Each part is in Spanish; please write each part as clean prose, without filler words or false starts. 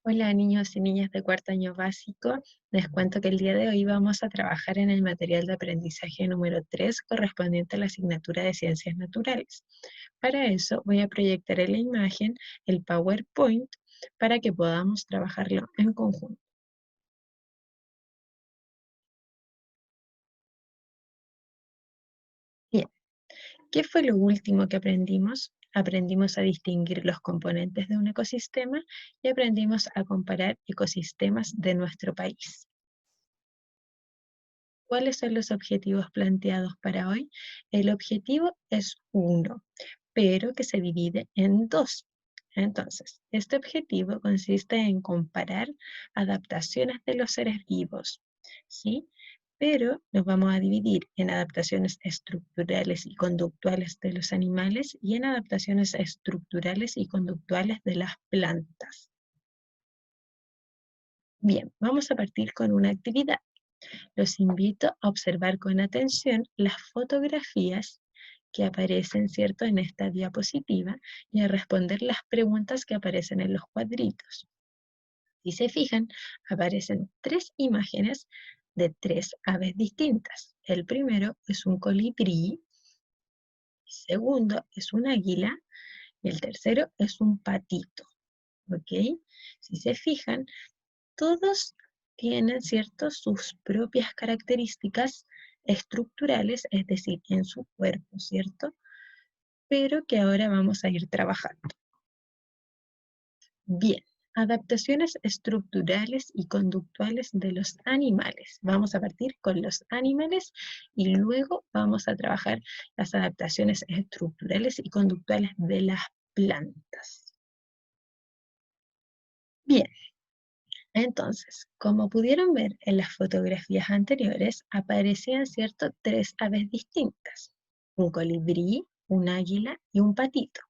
Hola niños y niñas de cuarto año básico, les cuento que el día de hoy vamos a trabajar en el material de aprendizaje número 3 correspondiente a la asignatura de Ciencias Naturales. Para eso voy a proyectar en la imagen el PowerPoint para que podamos trabajarlo en conjunto. Bien, ¿qué fue lo último que aprendimos? Aprendimos a distinguir los componentes de un ecosistema y aprendimos a comparar ecosistemas de nuestro país. ¿Cuáles son los objetivos planteados para hoy? El objetivo es uno, pero que se divide en dos. Entonces, este objetivo consiste en comparar adaptaciones de los seres vivos, ¿sí? Pero nos vamos a dividir en adaptaciones estructurales y conductuales de los animales y en adaptaciones estructurales y conductuales de las plantas. Bien, vamos a partir con una actividad. Los invito a observar con atención las fotografías que aparecen, ¿cierto?, en esta diapositiva y a responder las preguntas que aparecen en los cuadritos. Si se fijan, aparecen tres imágenes de tres aves distintas. El primero es un colibrí, el segundo es un águila y el tercero es un patito. ¿Ok? Si se fijan, todos tienen, ¿cierto?, sus propias características estructurales, es decir, en su cuerpo, ¿cierto? Pero que ahora vamos a ir trabajando. Bien, adaptaciones estructurales y conductuales de los animales. Vamos a partir con los animales y luego vamos a trabajar las adaptaciones estructurales y conductuales de las plantas. Bien. Entonces, como pudieron ver en las fotografías anteriores, aparecían, ¿cierto?, tres aves distintas, un colibrí, un águila y un patito.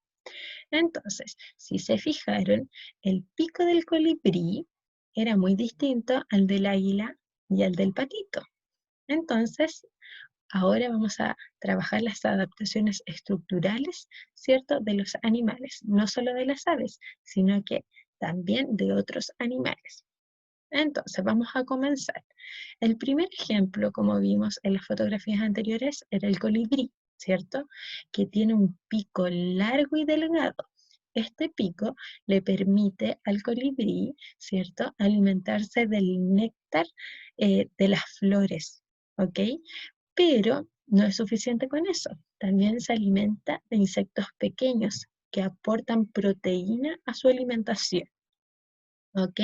Entonces, si se fijaron, el pico del colibrí era muy distinto al del águila y al del patito. Entonces, ahora vamos a trabajar las adaptaciones estructurales, ¿cierto?, de los animales, no solo de las aves, sino que también de otros animales. Entonces, vamos a comenzar. El primer ejemplo, como vimos en las fotografías anteriores, era el colibrí, ¿cierto? Que tiene un pico largo y delgado. Este pico le permite al colibrí, ¿cierto?, alimentarse del néctar de las flores, ¿ok? Pero no es suficiente con eso. También se alimenta de insectos pequeños que aportan proteína a su alimentación, ¿ok?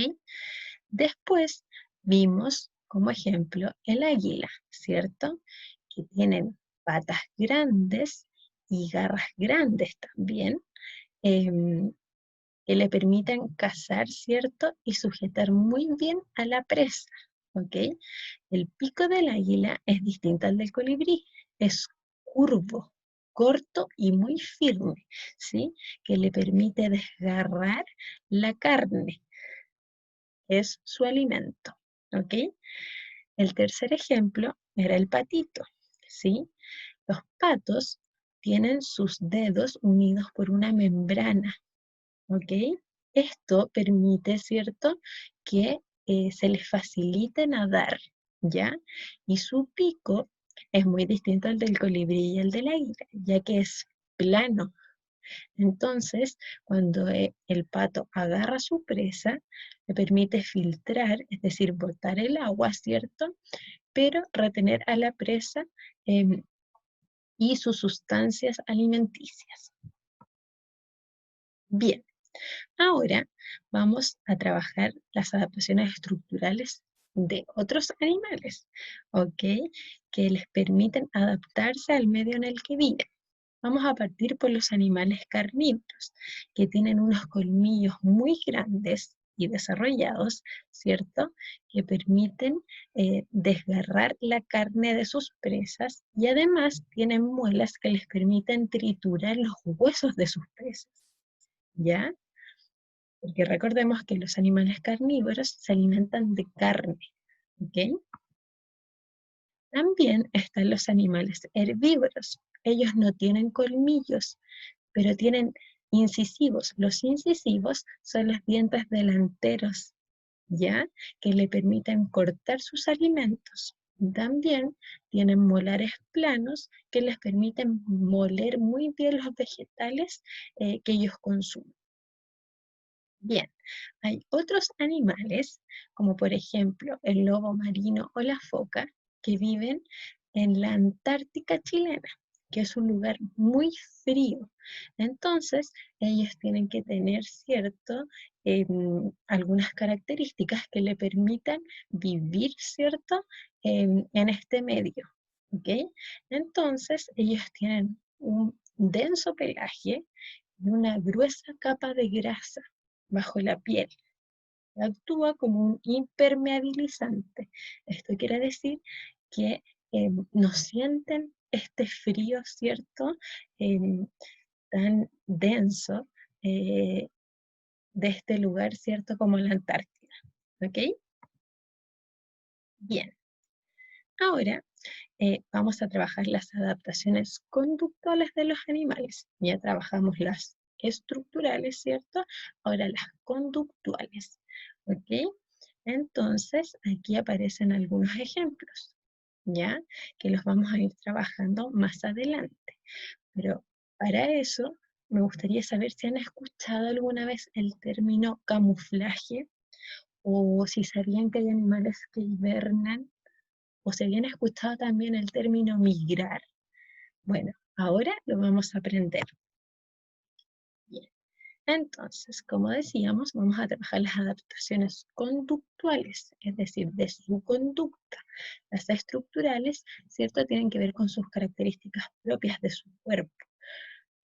Después vimos como ejemplo el águila, ¿cierto? Que tienen patas grandes y garras grandes también, em, que le permiten cazar, ¿cierto? Y sujetar muy bien a la presa, ¿ok? El pico del águila es distinto al del colibrí, es curvo, corto y muy firme, ¿sí? Que le permite desgarrar la carne, es su alimento, ¿ok? El tercer ejemplo era el patito, ¿sí? Los patos tienen sus dedos unidos por una membrana, ¿ok? Esto permite, ¿cierto?, que se les facilite nadar, ¿ya? Y su pico es muy distinto al del colibrí y al del águila, ya que es plano. Entonces, cuando el pato agarra su presa, le permite filtrar, es decir, botar el agua, ¿cierto? Pero retener a la presa em, y sus sustancias alimenticias. Bien, ahora vamos a trabajar las adaptaciones estructurales de otros animales, ¿ok? Que les permiten adaptarse al medio en el que viven. Vamos a partir por los animales carnívoros, que tienen unos colmillos muy grandes y desarrollados, ¿cierto? Que permiten desgarrar la carne de sus presas y además tienen muelas que les permiten triturar los huesos de sus presas, ¿ya? Porque recordemos que los animales carnívoros se alimentan de carne, ¿ok? También están los animales herbívoros. Ellos no tienen colmillos, pero tienen incisivos. Los incisivos son los dientes delanteros, ¿ya? Que le permiten cortar sus alimentos. También tienen molares planos que les permiten moler muy bien los vegetales que ellos consumen. Bien, hay otros animales, como por ejemplo el lobo marino o la foca, que viven en la Antártica chilena, que es un lugar muy frío. Entonces, ellos tienen que tener algunas características que le permitan vivir, ¿cierto?, en este medio. ¿Ok? Entonces, ellos tienen un denso pelaje y una gruesa capa de grasa bajo la piel. Actúa como un impermeabilizante. Esto quiere decir que no sienten este frío, ¿cierto? Tan denso eh, de este lugar, ¿cierto? Como la Antártida. ¿Ok? Bien. Ahora vamos a trabajar las adaptaciones conductuales de los animales. Ya trabajamos las estructurales, ¿cierto? Ahora las conductuales, ¿ok? Entonces, aquí aparecen algunos ejemplos, ¿ya? Que los vamos a ir trabajando más adelante. Pero para eso, me gustaría saber si han escuchado alguna vez el término camuflaje o si sabían que hay animales que hibernan o si habían escuchado también el término migrar. Bueno, ahora lo vamos a aprender. Bien. Entonces, como decíamos, vamos a trabajar las adaptaciones conductuales, es decir, de su conducta. Las estructurales, ¿cierto?, tienen que ver con sus características propias de su cuerpo,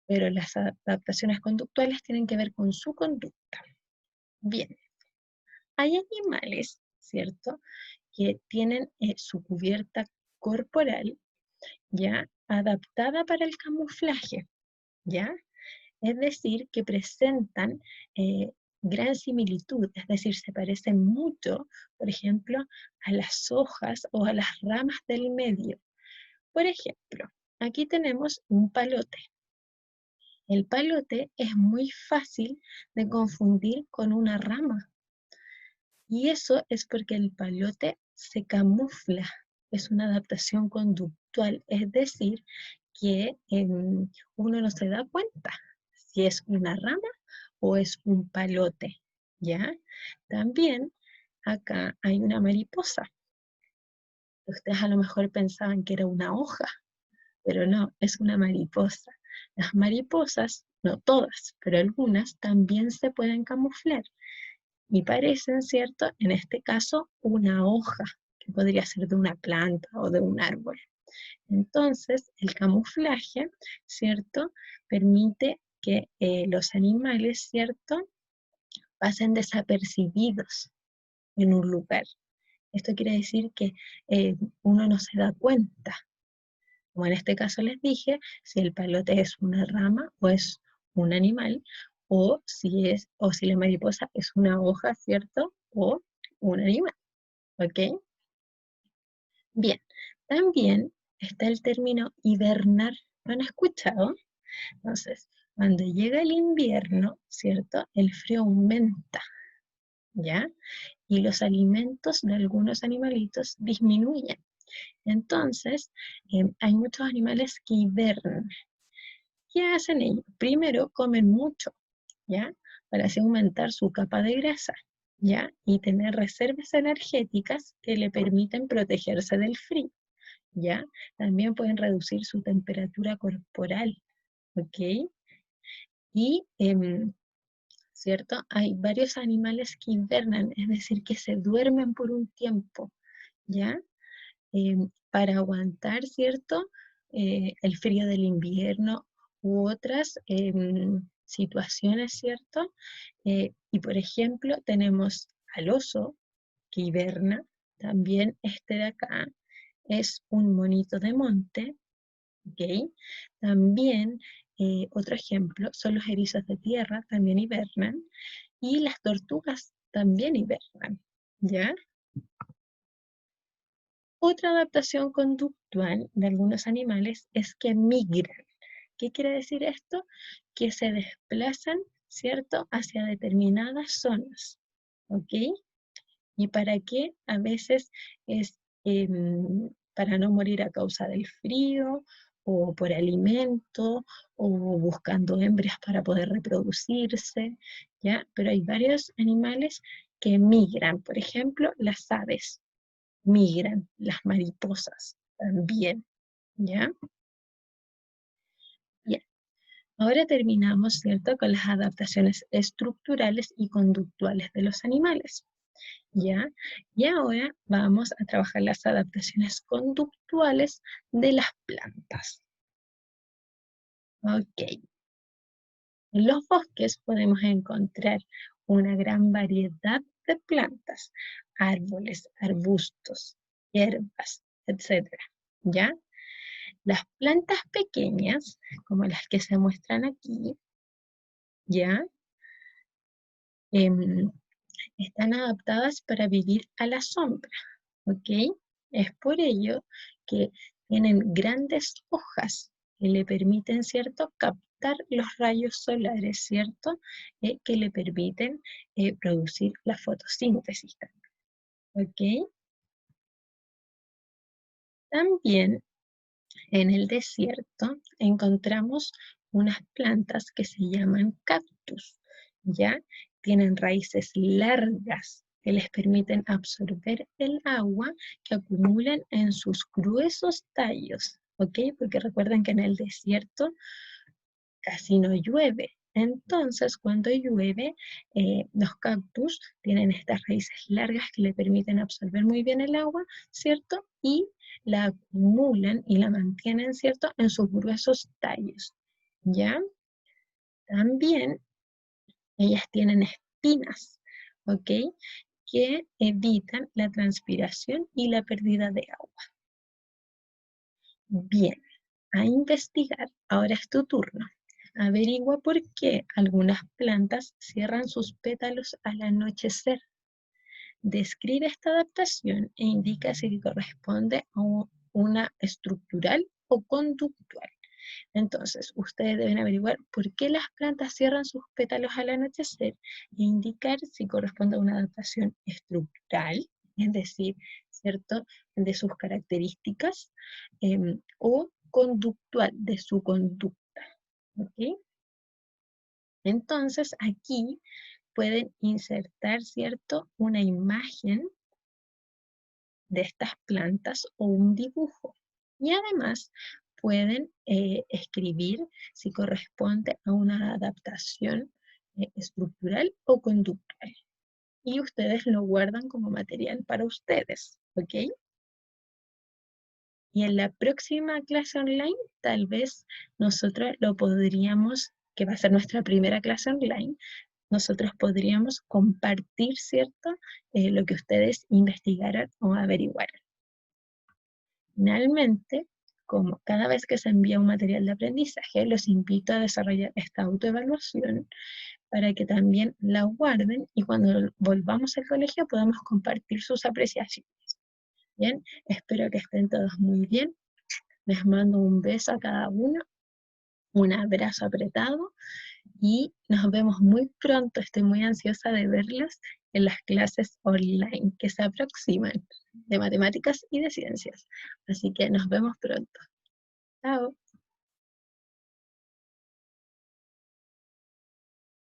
pero las adaptaciones conductuales tienen que ver con su conducta. Bien, hay animales, ¿cierto?, que tienen su cubierta corporal ya adaptada para el camuflaje, ¿ya? Es decir, que presentan gran similitud, es decir, se parecen mucho, por ejemplo, a las hojas o a las ramas del medio. Por ejemplo, aquí tenemos un palote. El palote es muy fácil de confundir con una rama. Y eso es porque el palote se camufla, es una adaptación conductual, es decir, que uno no se da cuenta si es una rama o es un palote, ¿ya? También acá hay una mariposa. Ustedes a lo mejor pensaban que era una hoja, pero no, es una mariposa. Las mariposas, no todas, pero algunas también se pueden camuflar y parecen, ¿cierto?, en este caso, una hoja, que podría ser de una planta o de un árbol. Entonces, el camuflaje, ¿cierto?, permite que los animales, ¿cierto?, pasen desapercibidos en un lugar. Esto quiere decir que uno no se da cuenta. Como en este caso les dije, si el palote es una rama o es un animal, o si la mariposa es una hoja, ¿cierto? O un animal, ¿ok? Bien, también está el término hibernar. ¿Lo han escuchado? Entonces, cuando llega el invierno, ¿cierto? El frío aumenta, ¿ya? Y los alimentos de algunos animalitos disminuyen. Entonces, hay muchos animales que hibernan. ¿Qué hacen ellos? Primero comen mucho, ¿ya? Para así aumentar su capa de grasa, ¿ya? Y tener reservas energéticas que le permiten protegerse del frío, ¿ya? También pueden reducir su temperatura corporal, ¿ok? Y, ¿cierto? Hay varios animales que hibernan, es decir, que se duermen por un tiempo, ¿ya? Para aguantar, ¿cierto? El frío del invierno u otras situaciones, ¿cierto? Y por ejemplo, tenemos al oso que hiberna, también este de acá es un monito de monte, ¿ok? También otro ejemplo son los erizos de tierra, también hibernan, y las tortugas también hibernan, ¿ya? Otra adaptación conductual de algunos animales es que migran. ¿Qué quiere decir esto? que se desplazan, ¿cierto?, hacia determinadas zonas, ¿ok? ¿Y para qué? A veces es para no morir a causa del frío, o por alimento, o buscando hembras para poder reproducirse, ¿ya? Pero hay varios animales que migran, por ejemplo, las aves migran, las mariposas también, ¿ya? Bien, ahora terminamos, ¿cierto?, con las adaptaciones estructurales y conductuales de los animales. ¿Ya? Y ahora vamos a trabajar las adaptaciones conductuales de las plantas. Ok. En los bosques podemos encontrar una gran variedad de plantas, árboles, arbustos, hierbas, etcétera. ¿Ya? Las plantas pequeñas, como las que se muestran aquí, ¿ya? Em, Están adaptadas para vivir a la sombra. ¿Ok? Es por ello que tienen grandes hojas que le permiten, ¿cierto?, captar los rayos solares, ¿cierto?, que le permiten producir la fotosíntesis también. ¿Ok? También en el desierto encontramos unas plantas que se llaman cactus, ¿ya? Tienen raíces largas que les permiten absorber el agua que acumulan en sus gruesos tallos, ¿ok? Porque recuerden que en el desierto casi no llueve. Entonces, cuando llueve, los cactus tienen estas raíces largas que le permiten absorber muy bien el agua, ¿cierto? Y la acumulan y la mantienen, ¿cierto?, en sus gruesos tallos, ¿ya? También ellas tienen espinas, ¿ok? Que evitan la transpiración y la pérdida de agua. Bien, a investigar. Ahora es tu turno. Averigua por qué algunas plantas cierran sus pétalos al anochecer. Describe esta adaptación e indica si corresponde a una estructural o conductual. Entonces, ustedes deben averiguar por qué las plantas cierran sus pétalos al anochecer e indicar si corresponde a una adaptación estructural, es decir, ¿cierto?, de sus características, o conductual, de su conducta. ¿Ok? Entonces, aquí pueden insertar, ¿cierto?, una imagen de estas plantas o un dibujo. Y además pueden escribir si corresponde a una adaptación estructural o conductual. Y ustedes lo guardan como material para ustedes, ¿ok? Y en la próxima clase online, tal vez nosotros lo podríamos, que va a ser nuestra primera clase online, nosotros podríamos compartir, ¿cierto?, lo que ustedes investigaran o averiguaran. Finalmente, como cada vez que se envía un material de aprendizaje, los invito a desarrollar esta autoevaluación para que también la guarden y cuando volvamos al colegio podamos compartir sus apreciaciones. Bien, espero que estén todos muy bien. Les mando un beso a cada uno, un abrazo apretado y nos vemos muy pronto. Estoy muy ansiosa de verlos en las clases online que se aproximan de matemáticas y de ciencias. Así que nos vemos pronto. Chao.